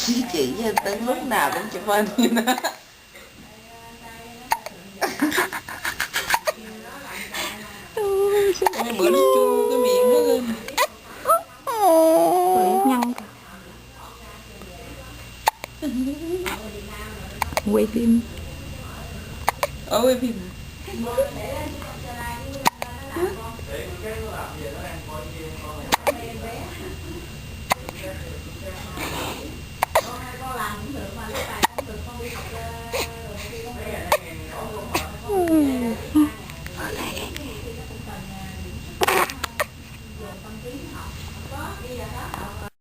Chị với anh Tấn lúc nào cũng chụp hình vậy đó. Ôi, bữa nó chua cái miệng nó lên. Rồi nhăn quay phim. Quay phim.